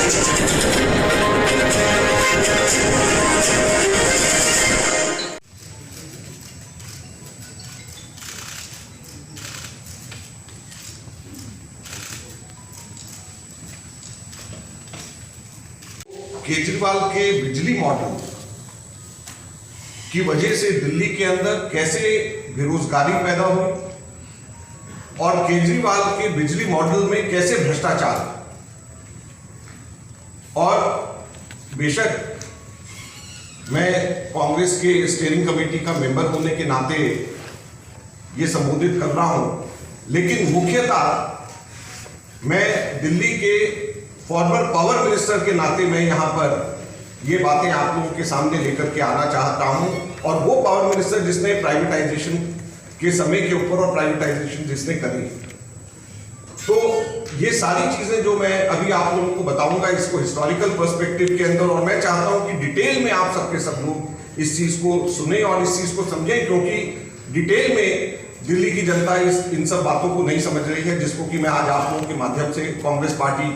केजरीवाल के बिजली मॉडल की वजह से दिल्ली के अंदर कैसे बेरोजगारी पैदा हुई और केजरीवाल के बिजली मॉडल में कैसे भ्रष्टाचार, और बेशक मैं कांग्रेस के स्टीयरिंग कमेटी का मेंबर होने के नाते ये संबोधित कर रहा हूं, लेकिन मुख्यतः मैं दिल्ली के फॉर्मर पावर मिनिस्टर के नाते मैं यहां पर ये बातें आप लोगों के सामने लेकर के आना चाहता हूं। और वो पावर मिनिस्टर जिसने प्राइवेटाइजेशन के समय के ऊपर और प्राइवेटाइजेशन जिसने करी, तो ये सारी चीजें जो मैं अभी आप लोगों को बताऊंगा इसको हिस्टोरिकल पर्सपेक्टिव के अंदर, और मैं चाहता हूं कि डिटेल में आप सबके सब लोग इस चीज को सुने और इस चीज को समझें, क्योंकि डिटेल में दिल्ली की जनता इन सब बातों को नहीं समझ रही है, जिसको कि मैं आज आप लोगों के माध्यम से कांग्रेस पार्टी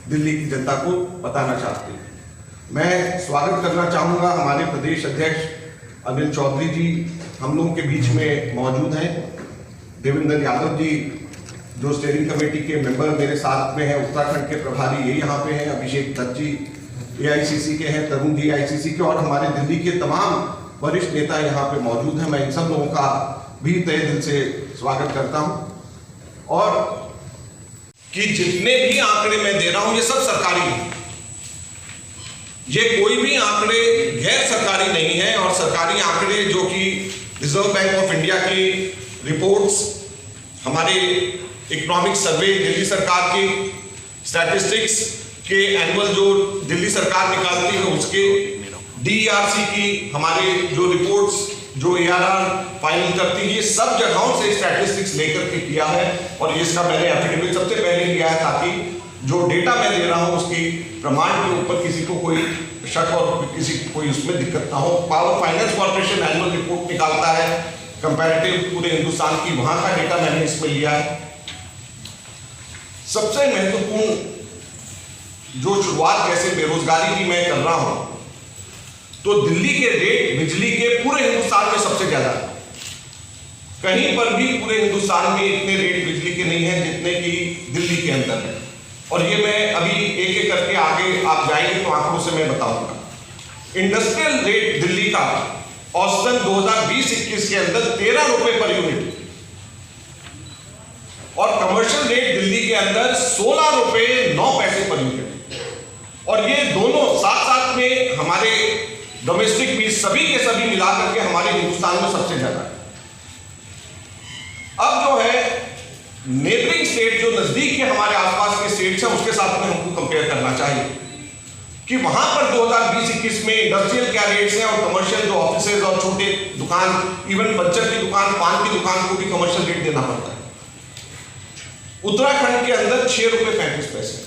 दिल्ली की जनता को बताना चाहती है। मैं स्वागत करना चाहूंगा हमारे प्रदेश अध्यक्ष अनिल चौधरी जी हम लोगों के बीच में मौजूद हैं, देवेंद्र यादव जी जो स्टीयरिंग कमेटी के मेंबर मेरे साथ में हैं, उत्तराखंड के प्रभारी ये यहाँ पे हैं, अभिषेक दत्त जी एआईसीसी के हैं, तरुण जी एआईसीसी के, और हमारे दिल्ली के तमाम वरिष्ठ नेता यहाँ पे मौजूद हैं। मैं इन सब लोगों का भी तहे दिल से स्वागत करता हूँ। और कि जितने भी आंकड़े मैं दे रहा हूं ये सब सरकारी हैं, ये कोई भी आंकड़े गैर सरकारी नहीं है, और सरकारी आंकड़े जो कि रिजर्व बैंक ऑफ इंडिया की रिपोर्ट्स, हमारे इकोनॉमिक सर्वे दिल्ली सरकार की स्टैटिस्टिक्स के एनुअल जो दिल्ली सरकार निकालती है उसके, डीईआरसी की हमारे जो रिपोर्ट्स जो एआरआर फाइनल करती है, ये सब जगहों से स्टैटिस्टिक्स लेकर के किया है। और इसका मैंने एफिडेविट सबसे पहले लिया है ताकि जो डेटा मैं दे रहा हूं उसकी प्रमाण के ऊपर किसी को कोई शक और किसी को कोई उसमें दिक्कत ना हो। Power finance corporation annual report निकालता है कंपैरेटिव पूरे हिंदुस्तान की, वहां का डेटा मैंने इसमें लिया है। सबसे महत्वपूर्ण जो शुरुआत कैसे बेरोजगारी की मैं कर रहा हूं, तो दिल्ली के रेट बिजली के पूरे हिंदुस्तान में सबसे ज्यादा, कहीं पर भी पूरे हिंदुस्तान में इतने रेट बिजली के नहीं है जितने की दिल्ली के अंदर है। और ये मैं अभी एक एक करके आगे आप जाएंगे तो आंकड़ों से मैं बताऊंगा। इंडस्ट्रियल रेट दिल्ली का औसतन 2020-21 के अंदर 13 रुपए पर यूनिट, और कमर्शियल रेट दिल्ली के अंदर 16 रुपए 9 पैसे पर यूनिट, और ये दोनों साथ साथ में हमारे डोमेस्टिक भी सभी के सभी मिलाकर के हमारे हिंदुस्तान में सबसे ज्यादा है। अब जो है नेबरिंग स्टेट जो नजदीक के हमारे आसपास के स्टेट्स हैं उसके साथ में हमको कंपेयर करना चाहिए कि वहां पर 2020-21 में इंडस्ट्रियल क्या रेट्स हैं, और कमर्शियल जो ऑफिसेज और छोटे दुकान, इवन बच्चर की दुकान, पान की दुकान को भी कमर्शियल रेट देना पड़ता है। उत्तराखंड के अंदर 6 रुपए 35 पैसे,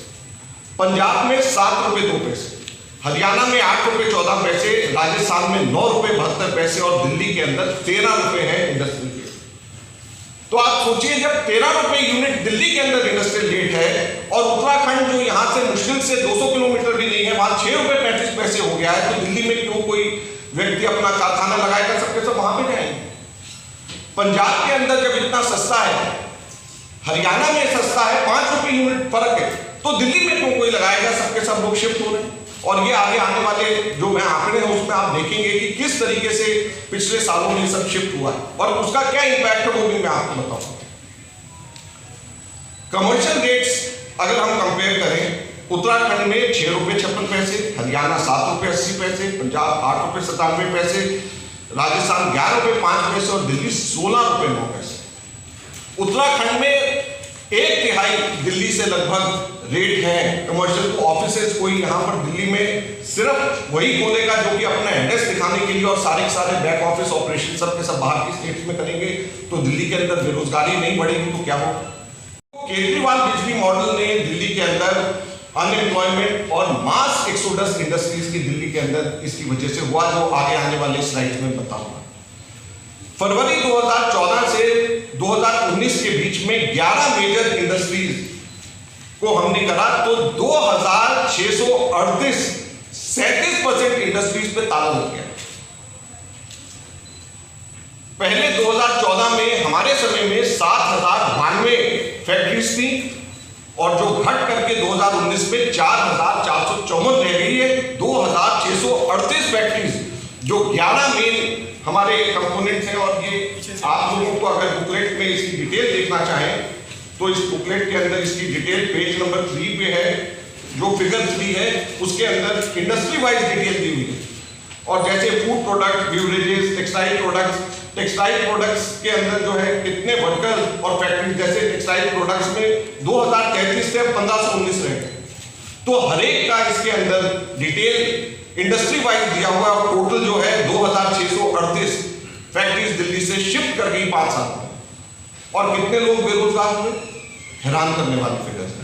पंजाब में 7 रुपए 2 पैसे, हरियाणा में 8 रुपए 14 पैसे, राजस्थान में 9 रुपए 72 पैसे, और दिल्ली के अंदर 13 रुपए है इंडस्ट्रियल रेट। तो आप सोचिए जब 13 रुपए यूनिट दिल्ली के अंदर इंडस्ट्रियल रेट है, और उत्तराखंड जो यहां से मुश्किल से 200 किलोमीटर भी नहीं है, वहां 6 रुपए 35 पैसे हो गया है, तो दिल्ली में क्यों कोई व्यक्ति अपना कारखाना लगाएगा, सबके सब वहां पे जाएंगे। पंजाब के अंदर जब इतना सस्ता है, हरियाणा में सस्ता है, 5 रुपए यूनिट फर्क है, तो दिल्ली में क्यों कोई लगाएगा, सबके सब लोग शिफ्ट हो रहे हैं। और ये आगे आने वाले जो मैं आंकड़े हैं उसमें आप देखेंगे कि किस तरीके से पिछले सालों में सब शिफ्ट हुआ है, और उसका क्या इंपैक्ट है वो भी मैं आपको बताऊंगा। कमर्शियल रेट्स अगर हम कंपेयर करें, उत्तराखंड में 6 रुपए 56 पैसे, हरियाणा 7 रुपए 80 पैसे, पंजाब 8 रुपए 97 पैसे, राजस्थान 11 रुपए 5 पैसे, और दिल्ली 16 रुपए 9 पैसे। उत्तराखंड में 1/3 दिल्ली से लगभग रेट है कमर्शियल। ऑफिसेज कोई यहाँ पर दिल्ली में सिर्फ वही खोलेगा जो कि अपना एड्रेस दिखाने के लिए, और सारे के सारे बैक ऑफिस ऑपरेशन सब के सब बाहर की स्टेट्स में करेंगे, तो दिल्ली के अंदर बेरोजगारी नहीं बढ़ेगी तो क्या होगा। केजरीवाल बिजली मॉडल ने दिल्ली के अंदर अनएम्प्लॉयमेंट और मास एक्सोडस इंडस्ट्रीज की दिल्ली के अंदर इसकी वजह से हुआ, जो आगे आने वाले स्लाइड्स में बताऊंगा। फरवरी 2014 से 2019 के बीच में 11 मेजर इंडस्ट्रीज को हमने करा तो 2638 37% इंडस्ट्रीज पे ताला लग गया। पहले 2014 में हमारे समय में 7092 फैक्ट्रीज थी और जो घट करके 2019 में 4454 रह गई है। 2638 फैक्ट्रीज जो 11 मेन हमारे कंपोनेंट्स हैं। और ये आप लोगों को अगर बुकलेट में इसकी डिटेल देखना चाहें तो इस बुकलेट के अंदर इसकी डिटेल पेज नंबर 3 पे है। जो फिगर 3 है उसके अंदर इंडस्ट्री वाइज डिटेल दी हुई है। और जैसे फूड प्रोडक्ट, ब्यूवरेजेस, टेक्सटाइल प्रोडक्ट्स के अंदर जो है कितने वर्कर्स और फैक्ट्री, जैसे टेक्सटाइल प्रोडक्ट्स में 2033 से 1519 रह गए। तो हर एक का इसके अंदर डिटेल इंडस्ट्री वाइज दिया हुआ है। टोटल जो है 2638 फैक्ट्रीज दिल्ली से शिफ्ट कर गई 5 साल में। और कितने लोग बेरोजगार हुए, हैरान करने वाली फिगर्स है।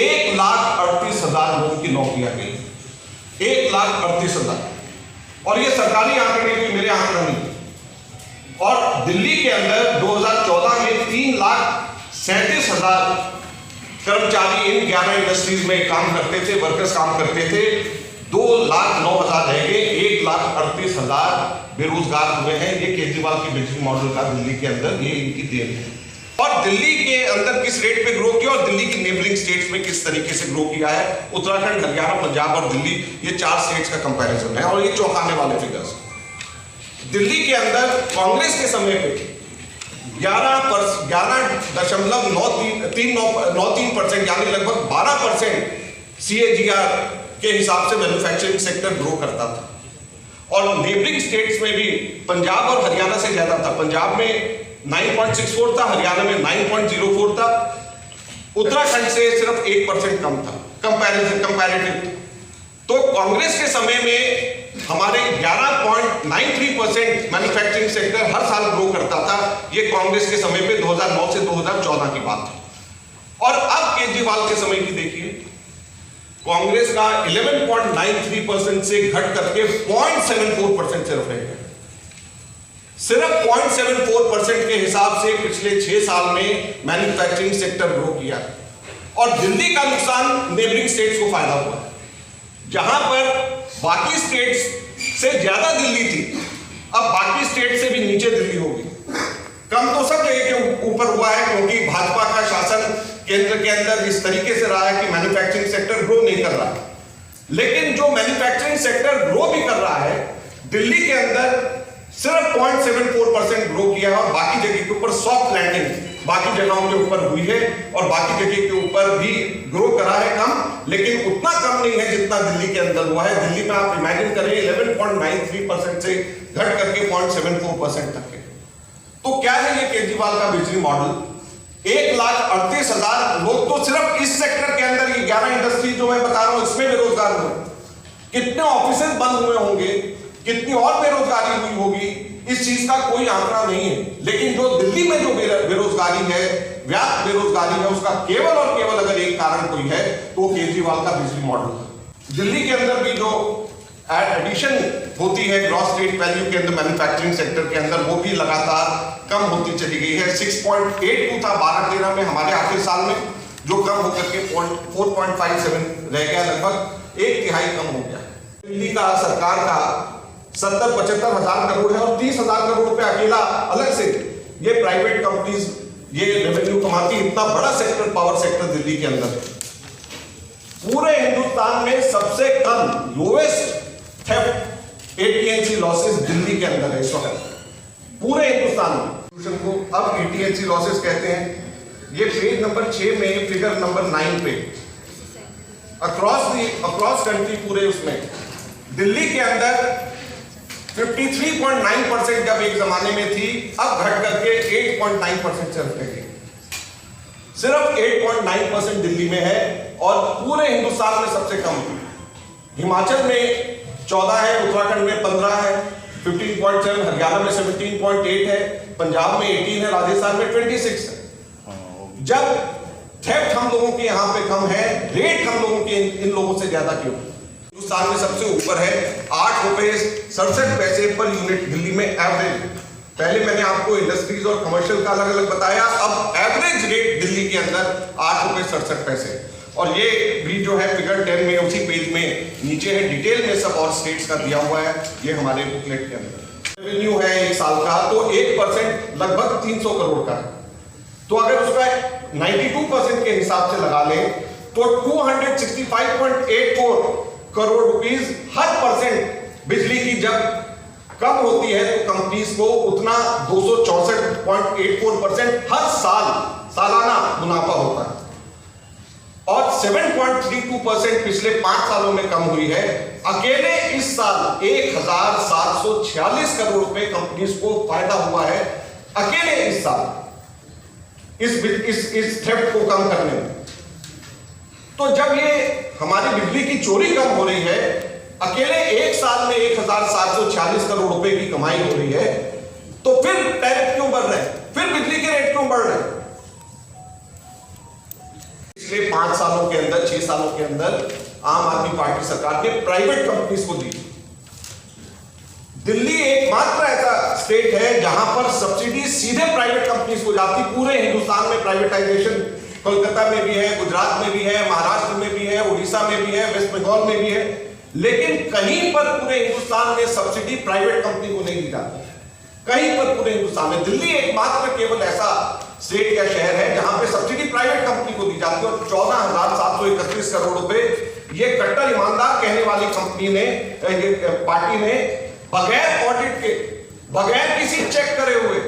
1,38,000 लोगों की नौकरियां गई, 1,38,000। और ये सरकारी आंकड़े भी, मेरे आंकड़ा नहीं। और दिल्ली के अंदर 2014 में 3,37,000 कर्मचारी इन 11 इंडस्ट्रीज में काम करते थे, वर्कर्स काम करते थे। 2,09,000 रह गए, 1,38,000 बेरोजगार हुए हैं। ये केजरीवाल के बिजनेस मॉडल का दिल्ली के अंदर ये इनकी देन है। और दिल्ली के अंदर किस रेट पे ग्रो किया और दिल्ली की नेबरिंग स्टेट्स में किस तरीके से ग्रो किया है। उत्तराखंड, हरियाणा, पंजाब और दिल्ली, ये 4 स्टेट्स का कंपैरिजन है। और ये चौंकाने वाले फिगर्स। दिल्ली के अंदर कांग्रेस के समय पे 11.93% यानी लगभग 12% CAGR के हिसाब से मैन्युफैक्चरिंग सेक्टर ग्रो करता था। और नेबरिंग स्टेट्स में भी पंजाब और हरियाणा से ज्यादा था। पंजाब में 9.64 था, हरियाणा में 9.04 था। उत्तराखंड से सिर्फ 1% कम था कंपैरेटिव। तो कांग्रेस के समय में हमारे 11.93% मैन्युफैक्चरिंग सेक्टर हर साल ग्रो करता था। ये कांग्रेस के समय पे 2009 से 2014 की बात है। और अब केजरीवाल के समय की देखिए, कांग्रेस का 11.93% से घट करके 0.74% सिर्फ रह गया। सिर्फ 0.74% के हिसाब से पिछले 6 साल में मैन्युफैक्चरिंग सेक्टर ग्रो किया। और दिल्ली का नुकसान नेबरिंग स्टेट्स को फायदा हुआ। जहां पर बाकी स्टेट्स से ज्यादा दिल्ली थी, अब बाकी स्टेट से भी नीचे दिल्ली होगी। कम तो सब जगह के ऊपर हुआ है, क्योंकि भाजपा का शासन केंद्र के अंदर इस तरीके से रहा है कि मैन्युफैक्चरिंग सेक्टर ग्रो नहीं कर रहा। लेकिन जो मैन्युफैक्चरिंग सेक्टर ग्रो भी कर रहा है, दिल्ली के अंदर सिर्फ 0.74% ग्रो किया है। और बाकी जगह के ऊपर सॉफ्ट लैंडिंग बाकी जगहों के ऊपर हुई है। और बाकी जगह के ऊपर भी ग्रो करा है कम, लेकिन उतना कम नहीं है जितना दिल्ली के अंदर हुआ है। दिल्ली में आप इमेजिन करें 11.93% से घट करके 0.74% तक है। तो क्या है ये केजरीवाल का बिजली मॉडल। 1,38,000 लोग तो सिर्फ इस सेक्टर के अंदर, ये 11 इंडस्ट्री जो मैं बता रहा हूं इसमें बेरोजगार हुए। कितने ऑफिसेज बंद हुए होंगे, कितनी और बेरोजगारी हुई होगी, इस चीज का कोई आंकड़ा नहीं है। लेकिन जो दिल्ली में जो बेरोजगारी है, व्यापक बेरोजगारी है, उसका केवल और केवल अगर एक कारण कोई है तो केजरीवाल का बिजली मॉडल है। दिल्ली के अंदर भी जो एडिशन होती है ग्रॉस स्टेट वैल्यू के अंदर मैन्युफैक्चरिंग सेक्टर के अंदर, वो भी लगातार कम होती चली गई है। 6.82 था 12-13 में, हमारे आखिरी साल में जो कम होकर के 4.57 रह गया, लगभग 1/3 कम हो गया। दिल्ली का सरकार का 70-75 हजार करोड़ है और 30,000 करोड़ रुपए अकेला अलग से ये प्राइवेट कंपनीज ये रेवेन्यू कमाती। इतना बड़ा सेक्टर, पावर सेक्टर दिल्ली के अंदर है। पूरे हिंदुस्तान में सबसे कम lowest theft AT&C losses Delhi के अंदर है इस वक्त पूरे हिंदुस्तान में। को अब AT&C लॉसेस कहते हैं। ये पेज नंबर 6 में फिगर नंबर 9 पे अक्रॉस कंट्री पूरे उसमें दिल्ली के अंदर 53.9% जब एक जमाने में थी, अब घट करके 8.9% सिर्फ रह गई। सिर्फ 8.9% दिल्ली में है और पूरे हिंदुस्तान में सबसे कम। हिमाचल में 14 है, उत्तराखंड में 15 है, 15.7, हरियाणा में 17.8 है, पंजाब में 18 है, राजस्थान में 26 है। जब थेफ्ट हम लोगों के यहाँ पे कम है, रेट हम लोगों के इन लोगों से ज्यादा क्यों? हिंदुस्तान में सबसे ऊपर है 8.67 पर यूनिट दिल्ली में एवरेज। पहले मैंने आपको इंडस्ट्रीज और कमर्शियल का अलग अलग बताया, अब एवरेज रेट दिल्ली के अंदर 8.67 रुपए। और ये भी जो है फिगर 10 में उसी पेज में नीचे है, डिटेल में सब और स्टेट्स का दिया हुआ है, ये हमारे बुकलेट के अंदर। रेवेन्यू है एक साल का तो 1% लगभग 300 करोड़ का है। तो अगर उसका 92% के हिसाब से लगा लें तो 265.84 करोड़ रुपीस हर परसेंट बिजली की जब कम होती है तो कंपनीज को उतना 264.84% हर सालाना मुनाफा होता है। और 7.32% पिछले 5 सालों में कम हुई है। अकेले इस साल 1746 करोड़ रुपए कंपनीज को फायदा हुआ है, अकेले इस साल इस थेफ्ट को कम करने में। तो जब ये हमारी बिजली की चोरी कम हो रही है, अकेले एक साल में 1746 करोड़ रुपए की कमाई हो रही है, तो फिर टैरिफ क्यों बढ़ रहे हैं, फिर बिजली के रेट क्यों बढ़ रहे हैं? पिछले 5 सालों के अंदर 6 सालों के अंदर आम आदमी पार्टी सरकार ने प्राइवेट कंपनीज को दी। दिल्ली एकमात्र ऐसा स्टेट है जहां पर सब्सिडी सीधे प्राइवेट कंपनीज को जाती। पूरे हिंदुस्तान में प्राइवेटाइजेशन कोलकाता में भी है, गुजरात में भी है, महाराष्ट्र में भी है, उड़ीसा में भी है, वेस्ट बंगाल में भी है, लेकिन कहीं पर पूरे हिंदुस्तान में सब्सिडी प्राइवेट कंपनी को नहीं दी जाती। कहीं पर पूरे हिंदुस्तान में दिल्ली एकमात्र केवल ऐसा स्टेट या शहर है जहां पे सब्सिडी प्राइवेट कंपनी को दी जाती है। और 14,731 करोड़ रुपए ये कट्टर ईमानदार कहने वाली कंपनी ने, पार्टी ने बगैर ऑडिट के, बगैर किसी चेक करे हुए,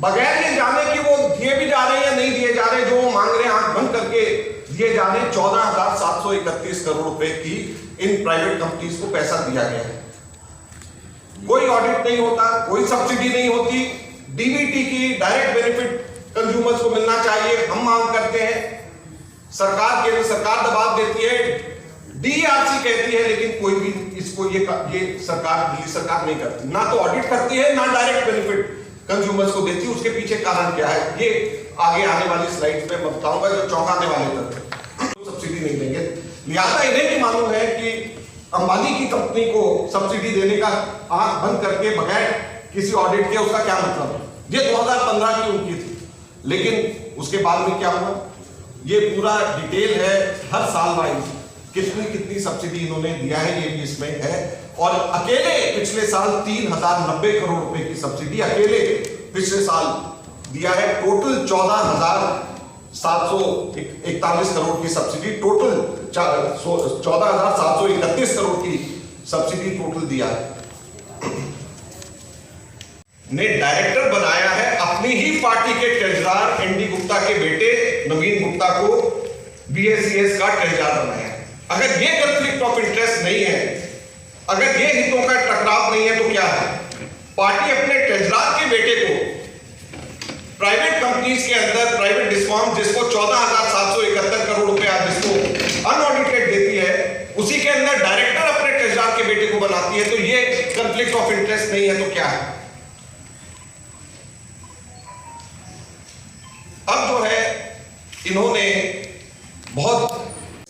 बगैर ये जाने कि वो दिए भी जा रहे हैं या नहीं दिए जा रहे, जो वो मांग रहे हैं आंख बंद करके दिए जा रहे हैं, 14,731 करोड़ रुपए की इन प्राइवेट कंपनीज को पैसा दिया गया है। कोई ऑडिट नहीं होता, कोई सब्सिडी नहीं होती। डीबीटी की डायरेक्ट बेनिफिट कंज्यूमर्स को मिलना चाहिए, हम मांग करते हैं। सरकार दबाव देती है, डीआरसी कहती है, लेकिन कोई भी इसको ये सरकार, दिल्ली सरकार नहीं करती, ना तो ऑडिट करती है, ना डायरेक्ट बेनिफिट कंज्यूमर्स को देती है। उसके पीछे कारण क्या है ये आगे आने वाली स्लाइड्स में बताऊंगा, जो चौंकाने वाले तत्व। तो सब्सिडी नहीं देंगे, लिहाजा इन्हें भी मालूम है कि अंबानी की कंपनी को सब्सिडी देने का आंख बंद करके बगैर किसी ऑडिट के उसका क्या मतलब है। ये 2015 की उनकी थी, लेकिन उसके बाद में क्या हुआ ये पूरा डिटेल है, हर साल वाइज कितनी सब्सिडी इन्होंने दिया है ये भी इसमें है। और अकेले पिछले साल 3,090 करोड़ रुपए की सब्सिडी अकेले पिछले साल दिया है। टोटल 14,741 करोड़ की सब्सिडी, टोटल 14,731 करोड़ की सब्सिडी टोटल दिया है। ने डायरेक्टर बनाया है अपनी ही पार्टी के ट्रेजरर एनडी गुप्ता के बेटे नवीन गुप्ता को बीएसीएस का ट्रेजरर बनाया है। अगर ये कॉन्फ्लिक्ट ऑफ इंटरेस्ट नहीं है, अगर ये हितों का टकराव नहीं है, तो क्या है? पार्टी अपने ट्रेजरर के बेटे को प्राइवेट कंपनीज के अंदर, प्राइवेट डिस्कॉम जिसको 14,771 करोड़ रुपया जिसको अनऑडिटेड देती है, उसी के अंदर डायरेक्टर अपने ट्रेजरर के बेटे को बनाती है। तो ये कॉन्फ्लिक्ट ऑफ इंटरेस्ट नहीं है तो क्या है? अब जो है इन्होंने बहुत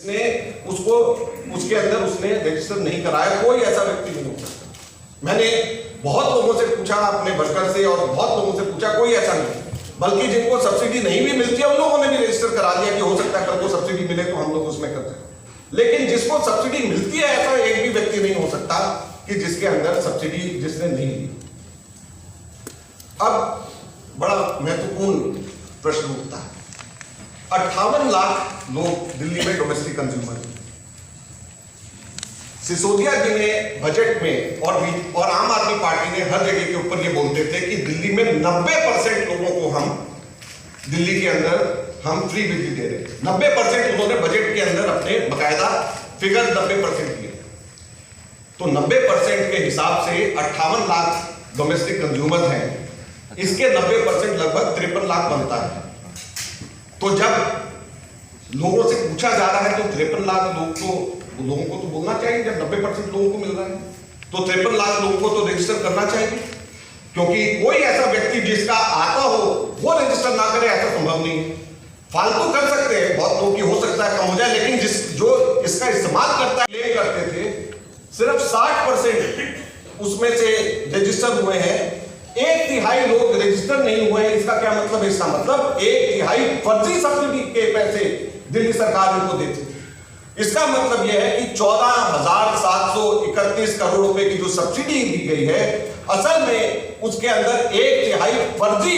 ने उसको उसके अंदर उसने रजिस्टर नहीं कराया, कोई ऐसा व्यक्ति नहीं हो सकता। मैंने बहुत लोगों से पूछा, अपने वर्कर से और बहुत लोगों से पूछा, कोई ऐसा नहीं। बल्कि जिनको सब्सिडी नहीं भी मिलती है उन लोगों ने भी रजिस्टर करा दिया कि हो सकता है कल को सब्सिडी मिले तो हम लोग उसमें करते हैं। लेकिन जिसको सब्सिडी मिलती है ऐसा एक भी व्यक्ति नहीं हो सकता कि जिसके अंदर सब्सिडी जिसने नहीं ली। अब बड़ा महत्वपूर्ण प्रश्न उठता है, 58 लाख लोग दिल्ली में डोमेस्टिक कंज्यूमर हैं। सिसोदिया जी ने बजट में और आम आदमी पार्टी ने हर जगह के ऊपर ये बोलते थे कि दिल्ली में 90% लोगों को हम दिल्ली के अंदर हम फ्री बिजली दे रहे हैं। 90% उन्होंने बजट के अंदर अपने बकायदा फिगर 90% दिए। तो 90% के हिसाब से 58 लाख डोमेस्टिक कंज्यूमर हैं, इसके 90% लगभग 53 लाख बनता है। तो जब लोगों से पूछा जा रहा है तो 53 लाख लोगों को तो बोलना चाहिए। जब 90% लोगों को मिल रहा है तो 53 लाख लोगों को तो रजिस्टर करना चाहिए, क्योंकि कोई ऐसा व्यक्ति जिसका आता हो वो रजिस्टर ना करे ऐसा संभव नहीं है। फालतू कर सकते हैं, बहुत लोग की हो सकता है कम हो जाए, लेकिन जो इसका इस्तेमाल करता है, क्लेम करते थे सिर्फ 60% उसमें से रजिस्टर हुए हैं 1/3 लोग रजिस्टर नहीं हुए हैं। इसका क्या मतलब है? इसका मतलब 1/3 फर्जी सब्सिडी के पैसे दिल्ली सरकार इनको देती है। इसका मतलब यह है कि 14,731 करोड़ रुपए की जो सब्सिडी दी गई है, असल में उसके अंदर 1/3 फर्जी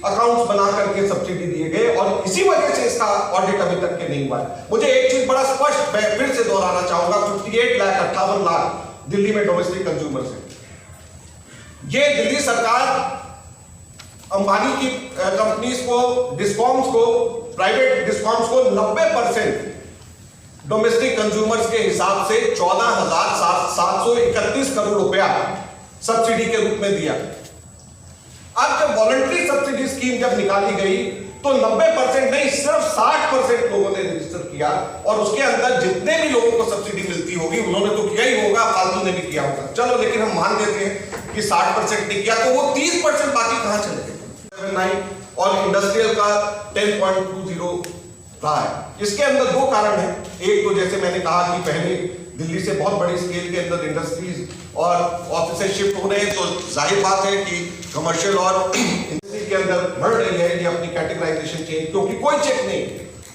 अकाउंट्स बना करके सब्सिडी दिए गए और इसी वजह से इसका ऑडिट अभी तक के नहीं हुआ है। मुझे एक चीज बड़ा स्पष्ट मैं फिर से दोहराना चाहूंगा, 58 लाख 58 लाख दिल्ली में डोमेस्टिक कंज्यूमर्स है। ये दिल्ली सरकार अंबानी की कंपनीज को, डिस्कॉम्स को, प्राइवेट डिस्कॉम्स को 90% डोमेस्टिक कंज्यूमर्स के हिसाब से 14,731 करोड़ रुपया सब्सिडी के रूप में दिया। अब जब वॉलंटरी सब्सिडी स्कीम जब निकाली गई तो 90% नहीं, सिर्फ 60% लोगों ने रजिस्टर किया और उसके अंदर जितने भी लोगों को सब्सिडी मिलती होगी उन्होंने तो किया ही होगा, फालतू ने भी किया होगा। चलो, लेकिन हम मान लेते हैं कि 60% ने किया, तो वो 30% बाकी कहां चले गए? 7.9 और इंडस्ट्रियल का 10.20 रहा है। इसके अंदर दो कारण हैं। एक तो जैसे मैंने कहा कि पहले दिल्ली से बहुत बड़ी स्केल के अंदर इंडस्ट्रीज और ऑफिसेज शिफ्ट हो रहे हैं, तो जाहिर बात है कि कमर्शियल और इंडस्ट्री के अंदर बढ़ रही है ये अपनी कैटेगराइजेशन चेंज, क्योंकि कोई चेक नहीं है,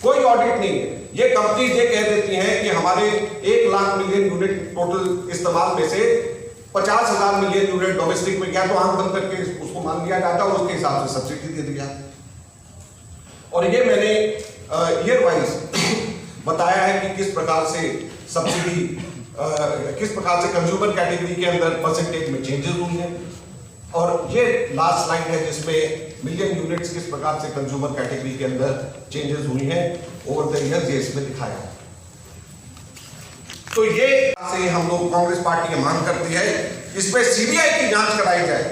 कोई ऑडिट नहीं है। ये कंपनीज ये कह देती हैं कि हमारे 1 लाख मिलियन यूनिट टोटल इस्तेमाल में से 50,000 मिलियन यूनिट डोमेस्टिक में गया, तो आंख बंद करके उसको मान लिया जाता और उसके हिसाब से सब्सिडी दे दिया। और ये मैंने ईयर वाइज बताया है कि किस प्रकार से सब्सिडी, किस प्रकार से कंज्यूमर कैटेगरी के अंदर परसेंटेज में चेंजेस हुई हैं। और ये लास्ट स्लाइड है जिसमें मिलियन यूनिट्स किस प्रकार से कंज्यूमर कैटेगरी के अंदर चेंजेस हुई हैं ओवर द ईयर्स, ये इसमें दिखाया है। तो ये से हम लोग कांग्रेस पार्टी की मांग करती है, इस पे सीबीआई की जांच कराई जाए।